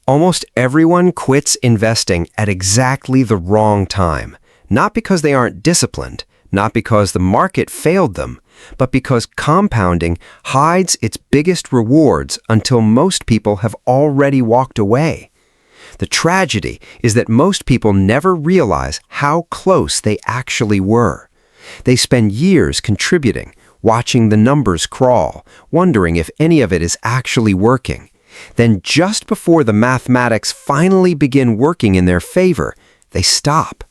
Almost everyone quits investing at exactly the wrong time, not because they aren't disciplined, not because the market failed them, but because compounding hides its biggest rewards until most people have already walked away. The tragedy is that most people never realize how close they actually were. They spend years contributing, watching the numbers crawl, wondering if any of it is actually working. Then just before the mathematics finally begin working in their favor, they stop.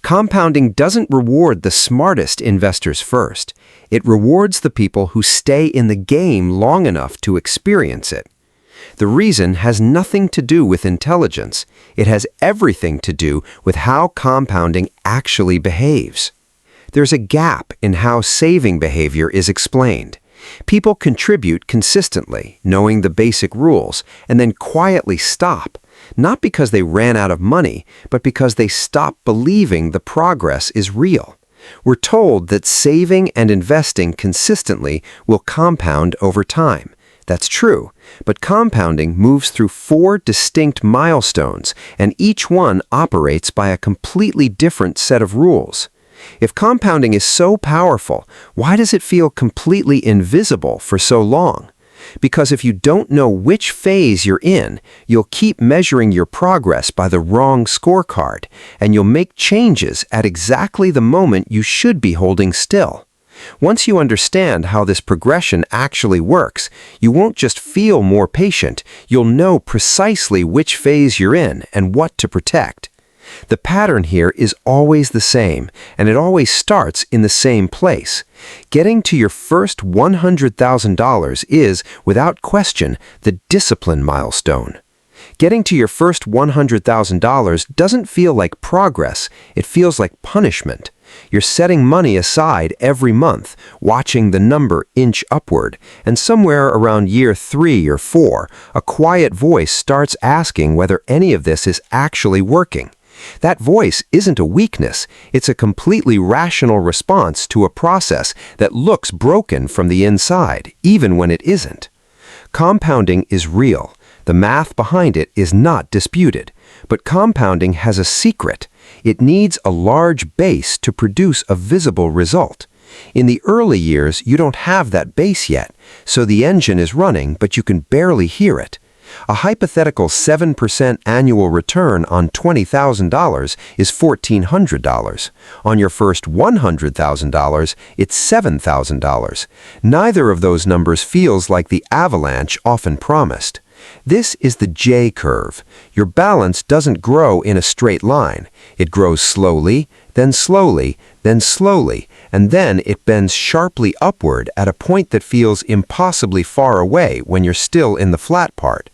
Compounding doesn't reward the smartest investors first. It rewards the people who stay in the game long enough to experience it. The reason has nothing to do with intelligence. It has everything to do with how compounding actually behaves. There's a gap in how saving behavior is explained. People contribute consistently, knowing the basic rules, and then quietly stop, not because they ran out of money, but because they stop believing the progress is real. We're told that saving and investing consistently will compound over time. That's true, but compounding moves through 4 distinct milestones, and each one operates by a completely different set of rules. If compounding is so powerful, why does it feel completely invisible for so long? Because if you don't know which phase you're in, you'll keep measuring your progress by the wrong scorecard, and you'll make changes at exactly the moment you should be holding still. Once you understand how this progression actually works, you won't just feel more patient, you'll know precisely which phase you're in and what to protect. The pattern here is always the same, and it always starts in the same place. Getting to your first $100,000 is, without question, the discipline milestone. Getting to your first $100,000 doesn't feel like progress, it feels like punishment. You're setting money aside every month, watching the number inch upward, and somewhere around year 3 or 4, a quiet voice starts asking whether any of this is actually working. That voice isn't a weakness, it's a completely rational response to a process that looks broken from the inside, even when it isn't. Compounding is real. The math behind it is not disputed. But compounding has a secret. It needs a large base to produce a visible result. In the early years, you don't have that base yet, so the engine is running, but you can barely hear it. A hypothetical 7% annual return on $20,000 is $1,400. On your first $100,000, it's $7,000. Neither of those numbers feels like the avalanche often promised. This is the J curve. Your balance doesn't grow in a straight line. It grows slowly, then slowly, then slowly, and then it bends sharply upward at a point that feels impossibly far away when you're still in the flat part.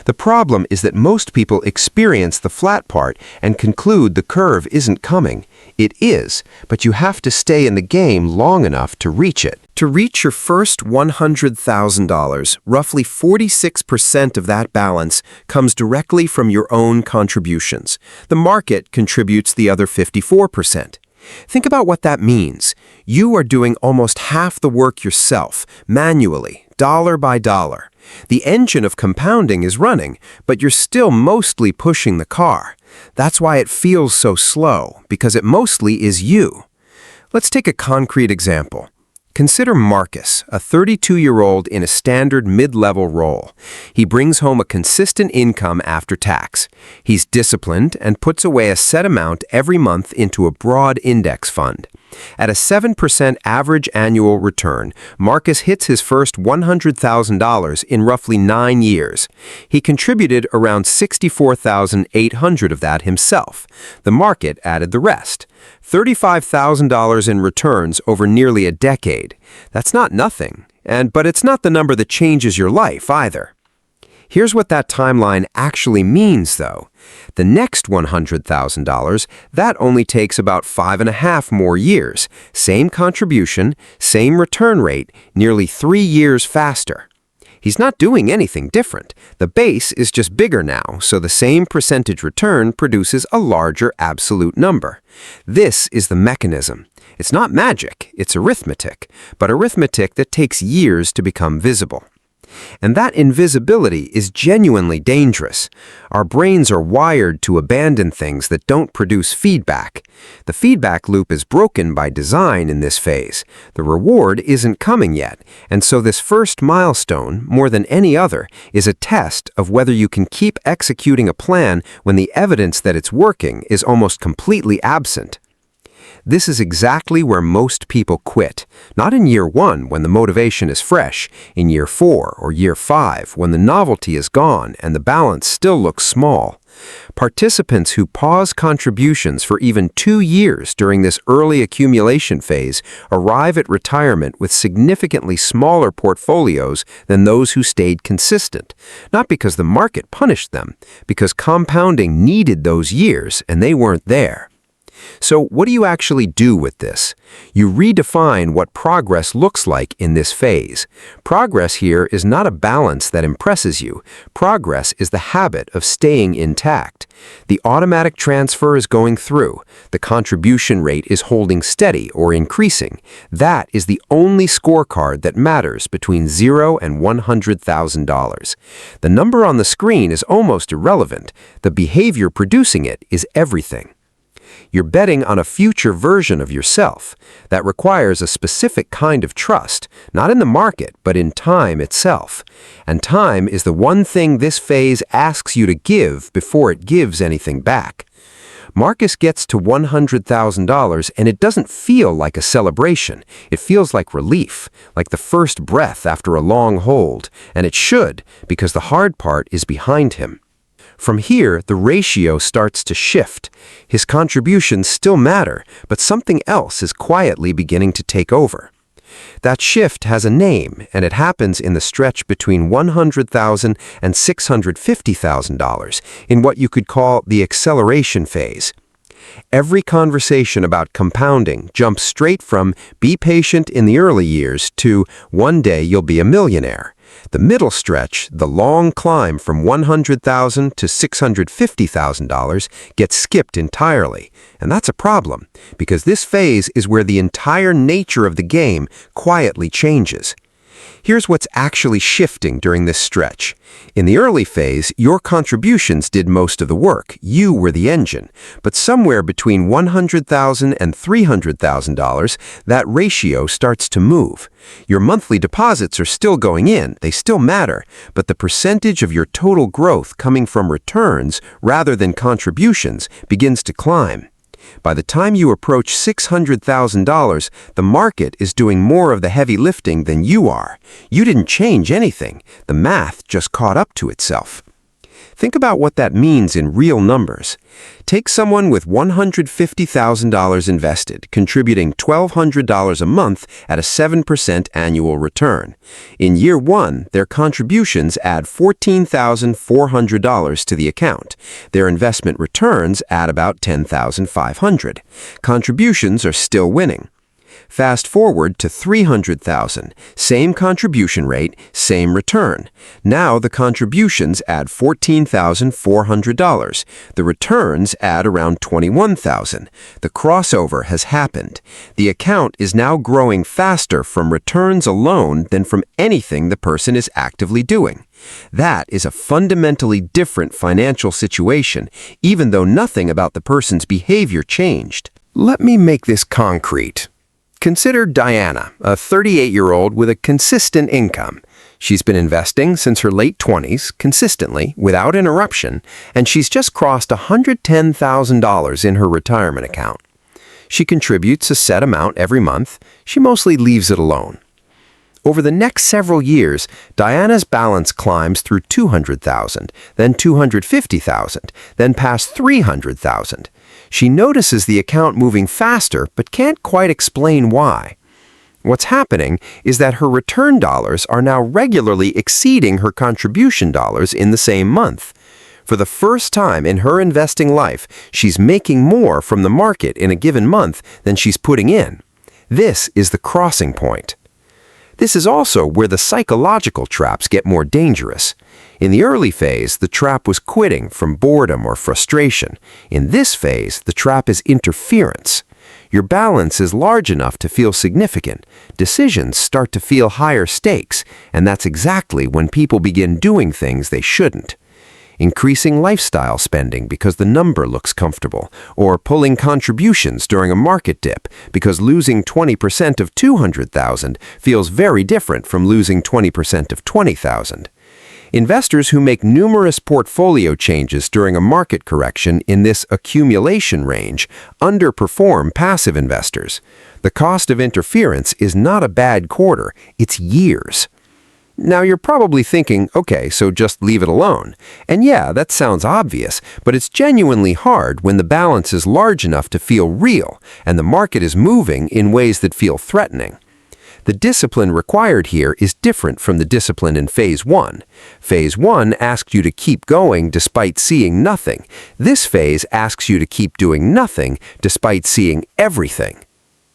The problem is that most people experience the flat part and conclude the curve isn't coming. It is, but you have to stay in the game long enough to reach it. To reach your first $100,000, roughly 46% of that balance comes directly from your own contributions. The market contributes the other 54%. Think about what that means. You are doing almost half the work yourself, manually, dollar by dollar. The engine of compounding is running, but you're still mostly pushing the car. That's why it feels so slow, because it mostly is you. Let's take a concrete example. Consider Marcus, a 32-year-old in a standard mid-level role. He brings home a consistent income after tax. He's disciplined and puts away a set amount every month into a broad index fund. At a 7% average annual return, Marcus hits his first $100,000 in roughly 9 years. He contributed around $64,800 of that himself. The market added the rest. $35,000 in returns over nearly a decade. That's not nothing, but it's not the number that changes your life either. Here's what that timeline actually means, though. The next $100,000, that only takes about 5.5 more years. Same contribution, same return rate, nearly 3 years faster. He's not doing anything different. The base is just bigger now, so the same percentage return produces a larger absolute number. This is the mechanism. It's not magic, it's arithmetic, but arithmetic that takes years to become visible. And that invisibility is genuinely dangerous. Our brains are wired to abandon things that don't produce feedback. The feedback loop is broken by design in this phase. The reward isn't coming yet, and so this first milestone, more than any other, is a test of whether you can keep executing a plan when the evidence that it's working is almost completely absent. This is exactly where most people quit. Not in year 1 when the motivation is fresh, in year 4 or year 5 when the novelty is gone and the balance still looks small. Participants who pause contributions for even 2 years during this early accumulation phase arrive at retirement with significantly smaller portfolios than those who stayed consistent. Not because the market punished them, because compounding needed those years and they weren't there. So what do you actually do with this? You redefine what progress looks like in this phase. Progress here is not a balance that impresses you. Progress is the habit of staying intact. The automatic transfer is going through. The contribution rate is holding steady or increasing. That is the only scorecard that matters between $0 and $100,000. The number on the screen is almost irrelevant. The behavior producing it is everything. You're betting on a future version of yourself. That requires a specific kind of trust, not in the market, but in time itself. And time is the one thing this phase asks you to give before it gives anything back. Marcus gets to $100,000 and it doesn't feel like a celebration. It feels like relief, like the first breath after a long hold. And it should, because the hard part is behind him. From here, the ratio starts to shift. His contributions still matter, but something else is quietly beginning to take over. That shift has a name, and it happens in the stretch between $100,000 and $650,000, in what you could call the acceleration phase. Every conversation about compounding jumps straight from be patient in the early years to one day you'll be a millionaire. The middle stretch, the long climb from $100,000 to $650,000, gets skipped entirely. And that's a problem, because this phase is where the entire nature of the game quietly changes. Here's what's actually shifting during this stretch. In the early phase, your contributions did most of the work. You were the engine. But somewhere between $100,000 and $300,000, that ratio starts to move. Your monthly deposits are still going in. They still matter. But the percentage of your total growth coming from returns rather than contributions begins to climb. By the time you approach $600,000, the market is doing more of the heavy lifting than you are. You didn't change anything. The math just caught up to itself. Think about what that means in real numbers. Take someone with $150,000 invested, contributing $1,200 a month at a 7% annual return. In year 1, their contributions add $14,400 to the account. Their investment returns add about $10,500. Contributions are still winning. Fast forward to $300,000. Same contribution rate, same return. Now the contributions add $14,400. The returns add around $21,000. The crossover has happened. The account is now growing faster from returns alone than from anything the person is actively doing. That is a fundamentally different financial situation, even though nothing about the person's behavior changed. Let me make this concrete. Consider Diana, a 38-year-old with a consistent income. She's been investing since her late 20s, consistently, without interruption, and she's just crossed $110,000 in her retirement account. She contributes a set amount every month. She mostly leaves it alone. Over the next several years, Diana's balance climbs through $200,000, then $250,000, then past $300,000. She notices the account moving faster, but can't quite explain why. What's happening is that her return dollars are now regularly exceeding her contribution dollars in the same month. For the first time in her investing life, she's making more from the market in a given month than she's putting in. This is the crossing point. This is also where the psychological traps get more dangerous. In the early phase, the trap was quitting from boredom or frustration. In this phase, the trap is interference. Your balance is large enough to feel significant. Decisions start to feel higher stakes, and that's exactly when people begin doing things they shouldn't. Increasing lifestyle spending because the number looks comfortable, or pulling contributions during a market dip because losing 20% of 200,000 feels very different from losing 20% of 20,000. Investors who make numerous portfolio changes during a market correction in this accumulation range underperform passive investors. The cost of interference is not a bad quarter, it's years. Now you're probably thinking, okay, so just leave it alone. And yeah, that sounds obvious, but it's genuinely hard when the balance is large enough to feel real and the market is moving in ways that feel threatening. The discipline required here is different from the discipline in Phase 1. Phase 1 asks you to keep going despite seeing nothing. This phase asks you to keep doing nothing despite seeing everything.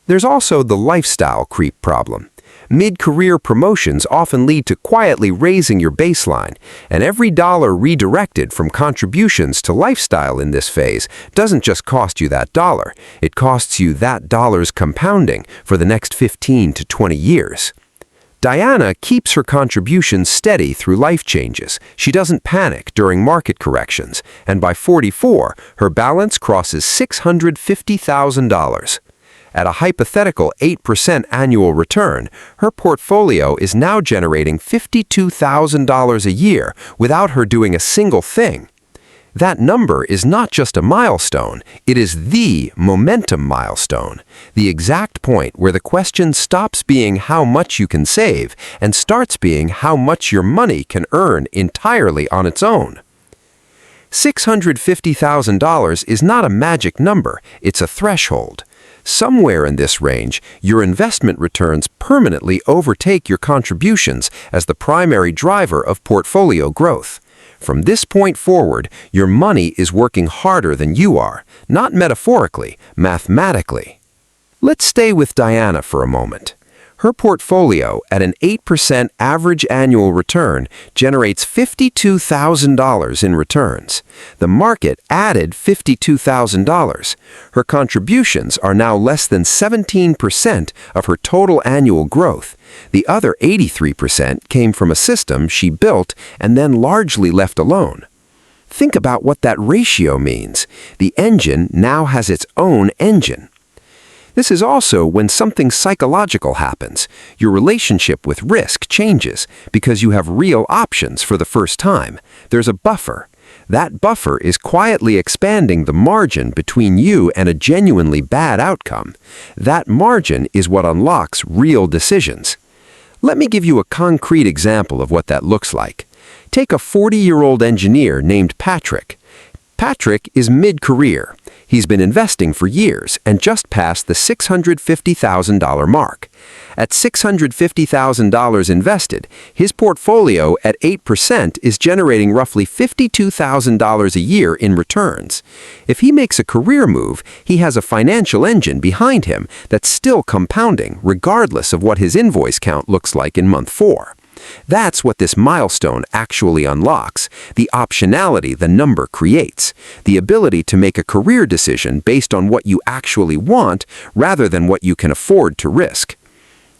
There's also the lifestyle creep problem. Mid-career promotions often lead to quietly raising your baseline, and every dollar redirected from contributions to lifestyle in this phase doesn't just cost you that dollar, it costs you that dollar's compounding for the next 15 to 20 years. Diana keeps her contributions steady through life changes. She doesn't panic during market corrections, and by 44, her balance crosses $650,000. At a hypothetical 8% annual return, her portfolio is now generating $52,000 a year without her doing a single thing. That number is not just a milestone, it is the momentum milestone, the exact point where the question stops being how much you can save and starts being how much your money can earn entirely on its own. $650,000 is not a magic number, it's a threshold. Somewhere in this range, your investment returns permanently overtake your contributions as the primary driver of portfolio growth. From this point forward, your money is working harder than you are, not metaphorically, mathematically. Let's stay with Diana for a moment. Her portfolio, at an 8% average annual return, generates $52,000 in returns. The market added $52,000. Her contributions are now less than 17% of her total annual growth. The other 83% came from a system she built and then largely left alone. Think about what that ratio means. The engine now has its own engine. This is also when something psychological happens. Your relationship with risk changes because you have real options for the first time. There's a buffer. That buffer is quietly expanding the margin between you and a genuinely bad outcome. That margin is what unlocks real decisions. Let me give you a concrete example of what that looks like. Take a 40-year-old engineer named Patrick. Patrick is mid-career. He's been investing for years and just passed the $650,000 mark. At $650,000 invested, his portfolio at 8% is generating roughly $52,000 a year in returns. If he makes a career move, he has a financial engine behind him that's still compounding regardless of what his invoice count looks like in month 4. That's what this milestone actually unlocks, the optionality the number creates, the ability to make a career decision based on what you actually want rather than what you can afford to risk.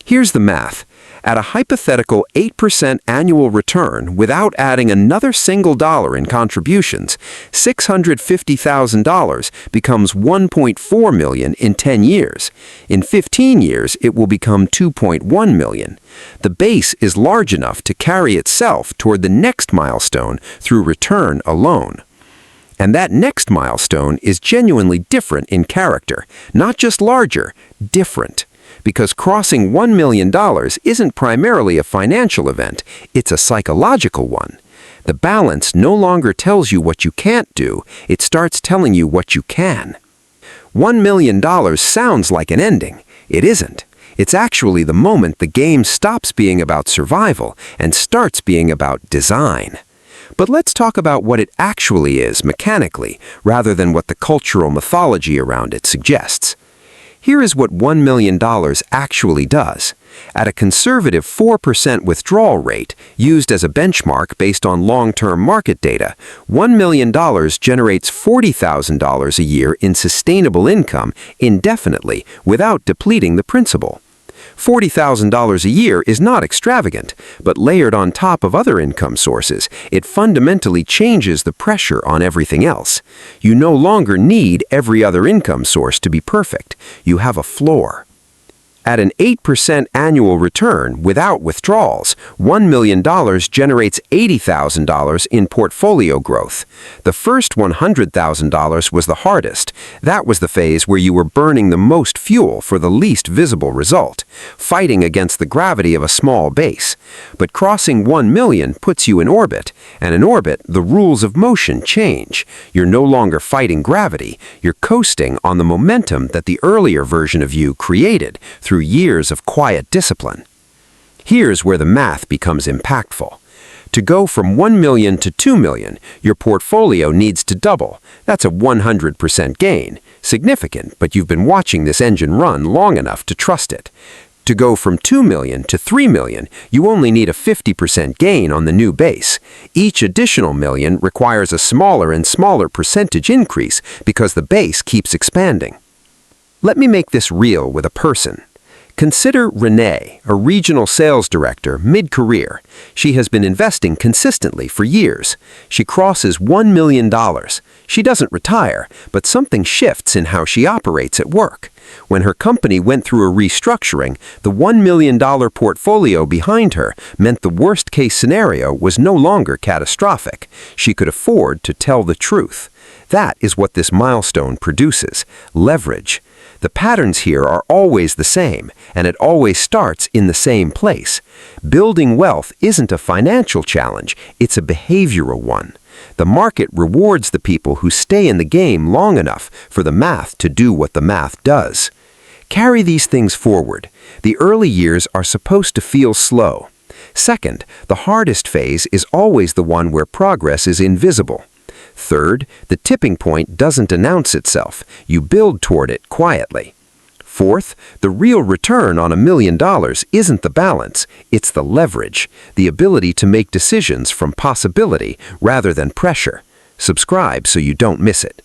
Here's the math. At a hypothetical 8% annual return without adding another single dollar in contributions, $650,000 becomes $1.4 million in 10 years. In 15 years, it will become $2.1 million. The base is large enough to carry itself toward the next milestone through return alone. And that next milestone is genuinely different in character, not just larger, different. Because crossing $1 million isn't primarily a financial event, it's a psychological one. The balance no longer tells you what you can't do, it starts telling you what you can. $1 million sounds like an ending. It isn't. It's actually the moment the game stops being about survival and starts being about design. But let's talk about what it actually is mechanically, rather than what the cultural mythology around it suggests. Here is what $1 million actually does. At a conservative 4% withdrawal rate, used as a benchmark based on long-term market data, $1 million generates $40,000 a year in sustainable income indefinitely without depleting the principal. $40,000 a year is not extravagant, but layered on top of other income sources, it fundamentally changes the pressure on everything else. You no longer need every other income source to be perfect. You have a floor. At an 8% annual return without withdrawals, $1 million generates $80,000 in portfolio growth. The first $100,000 was the hardest. That was the phase where you were burning the most fuel for the least visible result, fighting against the gravity of a small base. But crossing 1 million puts you in orbit, and in orbit, the rules of motion change. You're no longer fighting gravity. You're coasting on the momentum that the earlier version of you created through years of quiet discipline. Here's where the math becomes impactful. To go from 1 million to 2 million, your portfolio needs to double. That's a 100% gain. Significant, but you've been watching this engine run long enough to trust it. To go from 2 million to 3 million, you only need a 50% gain on the new base. Each additional million requires a smaller and smaller percentage increase because the base keeps expanding. Let me make this real with a person. Consider Renee, a regional sales director, mid-career. She has been investing consistently for years. She crosses $1 million. She doesn't retire, but something shifts in how she operates at work. When her company went through a restructuring, the $1 million portfolio behind her meant the worst-case scenario was no longer catastrophic. She could afford to tell the truth. That is what this milestone produces: leverage. The patterns here are always the same, and it always starts in the same place. Building wealth isn't a financial challenge, it's a behavioral one. The market rewards the people who stay in the game long enough for the math to do what the math does. Carry these things forward. The early years are supposed to feel slow. Second, the hardest phase is always the one where progress is invisible. Third, the tipping point doesn't announce itself. You build toward it quietly. Fourth, the real return on $1 million isn't the balance, it's the leverage, the ability to make decisions from possibility rather than pressure. Subscribe so you don't miss it.